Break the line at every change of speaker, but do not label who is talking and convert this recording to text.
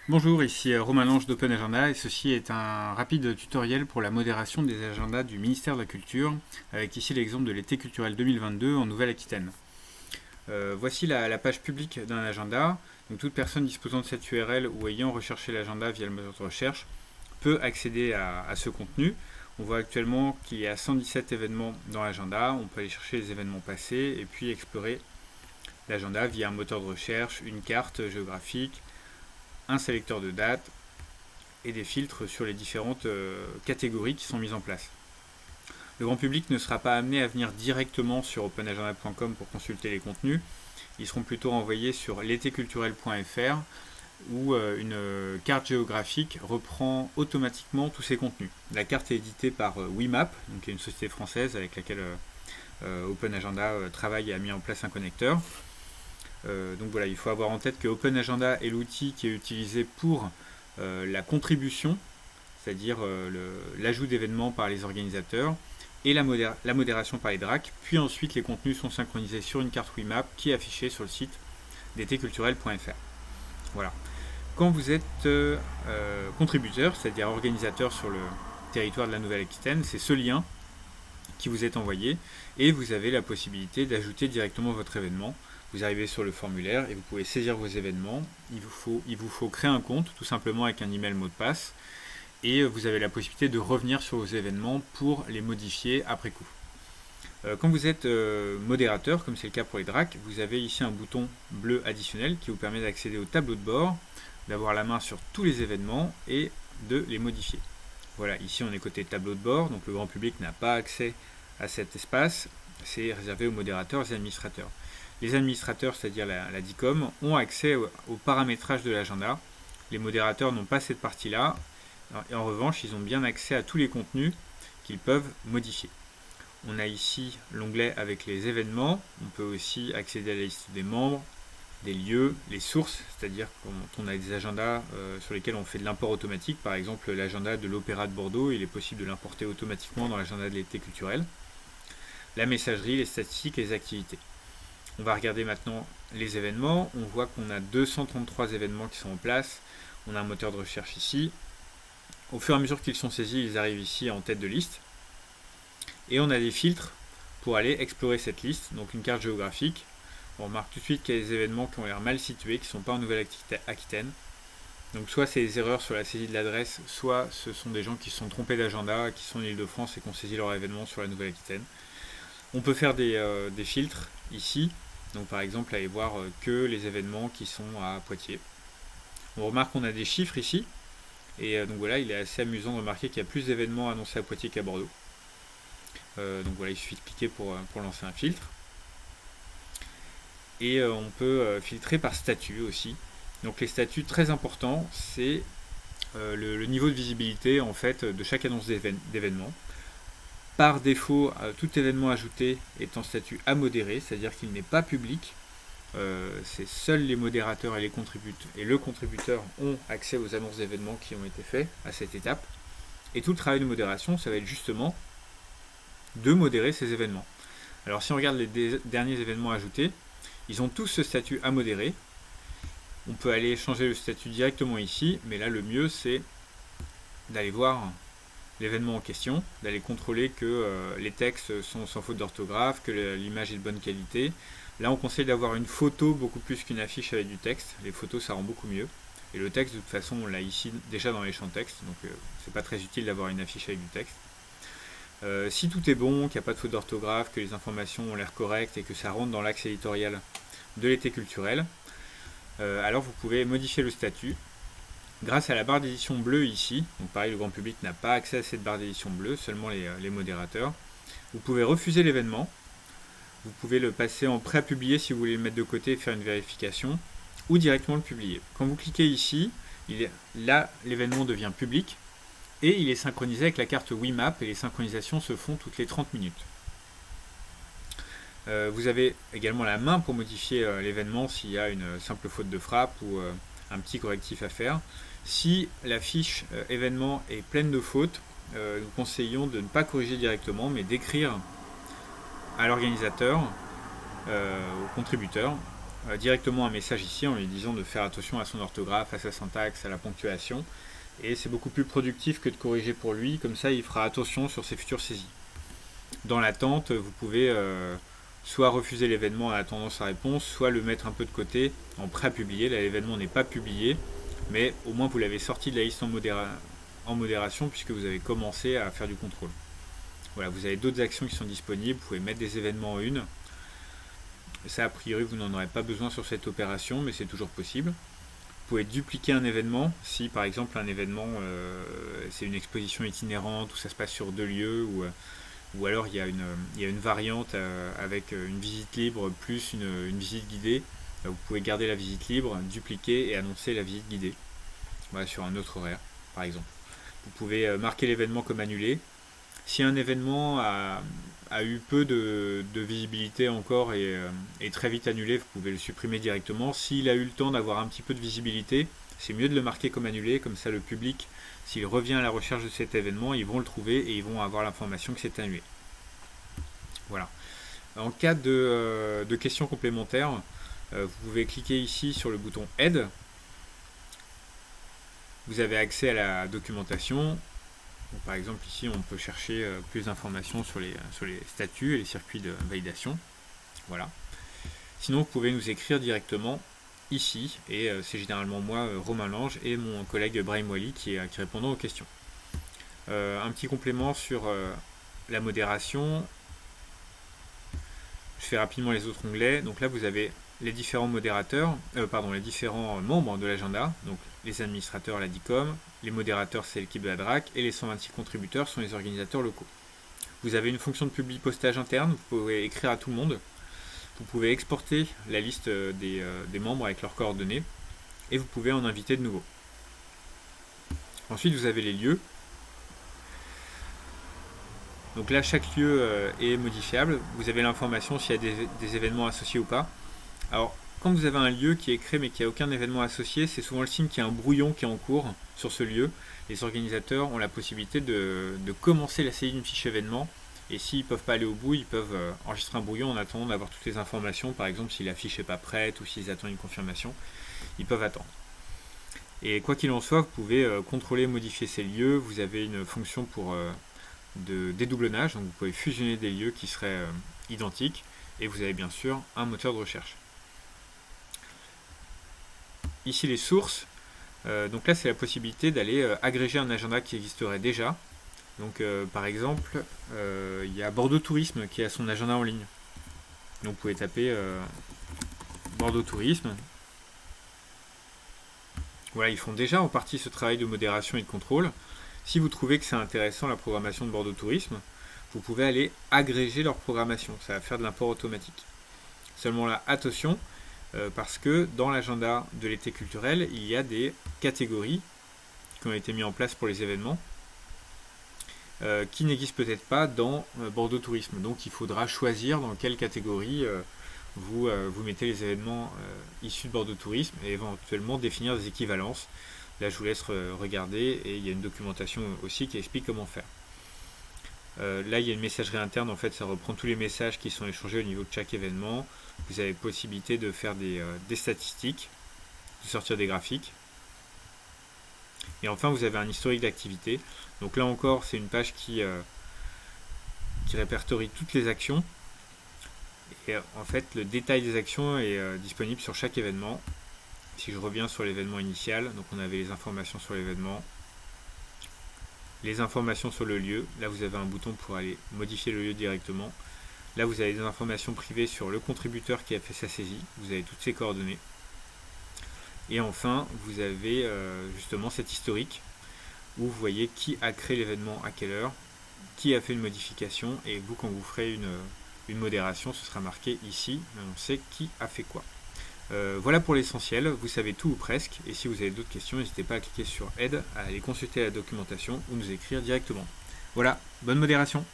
Bonjour, ici Romain Lange d'Open Agenda et ceci est un rapide tutoriel pour la modération des agendas du ministère de la Culture avec ici l'exemple de l'été culturel 2022 en Nouvelle-Aquitaine. Voici la page publique d'un agenda. Donc, toute personne disposant de cette URL ou ayant recherché l'agenda via le moteur de recherche peut accéder à ce contenu. On voit actuellement qu'il y a 117 événements dans l'agenda. On peut aller chercher les événements passés et puis explorer l'agenda via un moteur de recherche, une carte géographique, un sélecteur de dates et des filtres sur les différentes catégories qui sont mises en place. Le grand public ne sera pas amené à venir directement sur openagenda.com pour consulter les contenus. Ils seront plutôt envoyés sur l'étéculturel.fr où une carte géographique reprend automatiquement tous ces contenus. La carte est éditée par WeMap, donc qui est une société française avec laquelle Open Agenda travaille et a mis en place un connecteur. Donc voilà, il faut avoir en tête que Open Agenda est l'outil qui est utilisé pour la contribution, c'est-à-dire l'ajout d'événements par les organisateurs et la modération par les DRAC, puis ensuite les contenus sont synchronisés sur une carte WeMap qui est affichée sur le site d'étéculturel.fr. Voilà. Quand vous êtes contributeur, c'est-à-dire organisateur sur le territoire de la Nouvelle-Aquitaine, c'est ce lien qui vous est envoyé et vous avez la possibilité d'ajouter directement votre événement. Vous arrivez sur le formulaire et vous pouvez saisir vos événements. Il vous faut créer un compte tout simplement avec un email mot de passe et vous avez la possibilité de revenir sur vos événements pour les modifier après coup. Quand vous êtes modérateur, comme c'est le cas pour les DRAC, vous avez ici un bouton bleu additionnel qui vous permet d'accéder au tableau de bord, d'avoir la main sur tous les événements et de les modifier. Voilà, ici on est côté tableau de bord, donc le grand public n'a pas accès à cet espace, c'est réservé aux modérateurs et aux administrateurs. Les administrateurs, c'est-à-dire la DICOM, ont accès au paramétrage de l'agenda. Les modérateurs n'ont pas cette partie-là. Et en revanche, ils ont bien accès à tous les contenus qu'ils peuvent modifier. On a ici l'onglet avec les événements. On peut aussi accéder à la liste des membres, des lieux, les sources, c'est-à-dire quand on a des agendas sur lesquels on fait de l'import automatique. Par exemple, l'agenda de l'Opéra de Bordeaux, il est possible de l'importer automatiquement dans l'agenda de l'été culturel. La messagerie, les statistiques et les activités. On va regarder maintenant les événements. On voit qu'on a 233 événements qui sont en place. On a un moteur de recherche ici. Au fur et à mesure qu'ils sont saisis, ils arrivent ici en tête de liste. Et on a des filtres pour aller explorer cette liste. Donc une carte géographique. On remarque tout de suite qu'il y a des événements qui ont l'air mal situés, qui ne sont pas en Nouvelle-Aquitaine. Donc soit c'est des erreurs sur la saisie de l'adresse, soit ce sont des gens qui se sont trompés d'agenda, qui sont en Ile-de-France et qui ont saisi leur événement sur la Nouvelle-Aquitaine. On peut faire des filtres ici. Donc par exemple, aller voir que les événements qui sont à Poitiers. On remarque qu'on a des chiffres ici. Et donc voilà, il est assez amusant de remarquer qu'il y a plus d'événements annoncés à Poitiers qu'à Bordeaux. Donc voilà, il suffit de cliquer pour lancer un filtre. Et on peut filtrer par statut aussi. Donc les statuts très importants, c'est le niveau de visibilité en fait de chaque annonce d'événement. Par défaut, tout événement ajouté est en statut à modérer, c'est-à-dire qu'il n'est pas public. C'est seuls les modérateurs et le contributeur ont accès aux annonces d'événements qui ont été faits à cette étape. Et tout le travail de modération, ça va être justement de modérer ces événements. Alors si on regarde les derniers événements ajoutés, ils ont tous ce statut à modérer. On peut aller changer le statut directement ici, mais là le mieux c'est d'aller voir l'événement en question, d'aller contrôler que les textes sont sans faute d'orthographe, que l'image est de bonne qualité. Là on conseille d'avoir une photo beaucoup plus qu'une affiche avec du texte. Les photos ça rend beaucoup mieux. Et le texte de toute façon on l'a ici déjà dans les champs texte, donc c'est pas très utile d'avoir une affiche avec du texte. Si tout est bon, qu'il n'y a pas de faute d'orthographe, que les informations ont l'air correctes et que ça rentre dans l'axe éditorial de l'été culturel, alors vous pouvez modifier le statut. Grâce à la barre d'édition bleue ici, donc pareil le grand public n'a pas accès à cette barre d'édition bleue, seulement les modérateurs, vous pouvez refuser l'événement, vous pouvez le passer en prêt à publier si vous voulez le mettre de côté et faire une vérification, ou directement le publier. Quand vous cliquez ici, là l'événement devient public, et il est synchronisé avec la carte WeMap, et les synchronisations se font toutes les 30 minutes. Vous avez également la main pour modifier l'événement s'il y a une simple faute de frappe ou un petit correctif à faire. Si la fiche événement est pleine de fautes, nous conseillons de ne pas corriger directement, mais d'écrire à l'organisateur, au contributeur, directement un message ici en lui disant de faire attention à son orthographe, à sa syntaxe, à la ponctuation. Et c'est beaucoup plus productif que de corriger pour lui, comme ça il fera attention sur ses futures saisies. Dans l'attente, vous pouvez soit refuser l'événement en attendant sa réponse, soit le mettre un peu de côté en prêt à publier. Là, l'événement n'est pas publié, mais au moins vous l'avez sorti de la liste en modération puisque vous avez commencé à faire du contrôle. Voilà, vous avez d'autres actions qui sont disponibles, vous pouvez mettre des événements en une. Ça, a priori, vous n'en aurez pas besoin sur cette opération, mais c'est toujours possible. Vous pouvez dupliquer un événement, si par exemple un événement, c'est une exposition itinérante, où ça se passe sur 2 lieux, ou alors il y a une variante avec une visite libre plus une visite guidée. Vous pouvez garder la visite libre, dupliquer et annoncer la visite guidée. Voilà, sur un autre horaire, par exemple. Vous pouvez marquer l'événement comme annulé. Si un événement a eu peu de visibilité encore et très vite annulé, vous pouvez le supprimer directement. S'il a eu le temps d'avoir un petit peu de visibilité, c'est mieux de le marquer comme annulé, comme ça le public, s'il revient à la recherche de cet événement, ils vont le trouver et ils vont avoir l'information que c'est annulé. Voilà. En cas de questions complémentaires, vous pouvez cliquer ici sur le bouton Aide. Vous avez accès à la documentation. Donc, par exemple, ici, on peut chercher plus d'informations sur les statuts et les circuits de validation. Voilà. Sinon, vous pouvez nous écrire directement ici, et c'est généralement moi, Romain Lange, et mon collègue Brahim Wali qui répondront aux questions. Un petit complément sur la modération. Je fais rapidement les autres onglets. Donc là, vous avez les différents modérateurs, les différents membres de l'agenda, donc les administrateurs, la DICOM, les modérateurs, c'est l'équipe de la DRAC, et les 126 contributeurs sont les organisateurs locaux. Vous avez une fonction de publi-postage interne, vous pouvez écrire à tout le monde, vous pouvez exporter la liste des membres avec leurs coordonnées, et vous pouvez en inviter de nouveaux. Ensuite, vous avez les lieux. Donc là, chaque lieu est modifiable. Vous avez l'information s'il y a des événements associés ou pas. Alors, quand vous avez un lieu qui est créé mais qui n'a aucun événement associé, c'est souvent le signe qu'il y a un brouillon qui est en cours sur ce lieu. Les organisateurs ont la possibilité de commencer la saisie d'une fiche événement. Et s'ils ne peuvent pas aller au bout, ils peuvent enregistrer un brouillon en attendant d'avoir toutes les informations. Par exemple, si la fiche n'est pas prête ou s'ils attendent une confirmation, ils peuvent attendre. Et quoi qu'il en soit, vous pouvez contrôler et modifier ces lieux. Vous avez une fonction pour de dédoublonnage, donc vous pouvez fusionner des lieux qui seraient identiques. Et vous avez bien sûr un moteur de recherche. Ici les sources, donc là c'est la possibilité d'aller agréger un agenda qui existerait déjà. Donc par exemple, il y a Bordeaux Tourisme qui a son agenda en ligne. Donc vous pouvez taper Bordeaux Tourisme. Voilà, ils font déjà en partie ce travail de modération et de contrôle. Si vous trouvez que c'est intéressant la programmation de Bordeaux Tourisme, vous pouvez aller agréger leur programmation. Ça va faire de l'import automatique. Seulement là, attention, parce que dans l'agenda de l'été culturel, il y a des catégories qui ont été mises en place pour les événements qui n'existent peut-être pas dans Bordeaux Tourisme. Donc il faudra choisir dans quelle catégorie vous mettez les événements issus de Bordeaux Tourisme et éventuellement définir des équivalences. Là je vous laisse regarder et il y a une documentation aussi qui explique comment faire. Là il y a une messagerie interne, en fait ça reprend tous les messages qui sont échangés au niveau de chaque événement. Vous avez possibilité de faire des statistiques, de sortir des graphiques. Et enfin vous avez un historique d'activité. Donc là encore c'est une page qui répertorie toutes les actions. Et en fait le détail des actions est disponible sur chaque événement. Si je reviens sur l'événement initial, donc on avait les informations sur l'événement, les informations sur le lieu. Là vous avez un bouton pour aller modifier le lieu directement. Là vous avez des informations privées sur le contributeur qui a fait sa saisie. Vous avez toutes ses coordonnées. Et enfin vous avez justement cet historique où vous voyez qui a créé l'événement à quelle heure, qui a fait une modification, et vous quand vous ferez une modération, ce sera marqué ici, on sait qui a fait quoi. Voilà pour l'essentiel, vous savez tout ou presque, et si vous avez d'autres questions, n'hésitez pas à cliquer sur Aide, à aller consulter la documentation ou nous écrire directement. Voilà, bonne modération.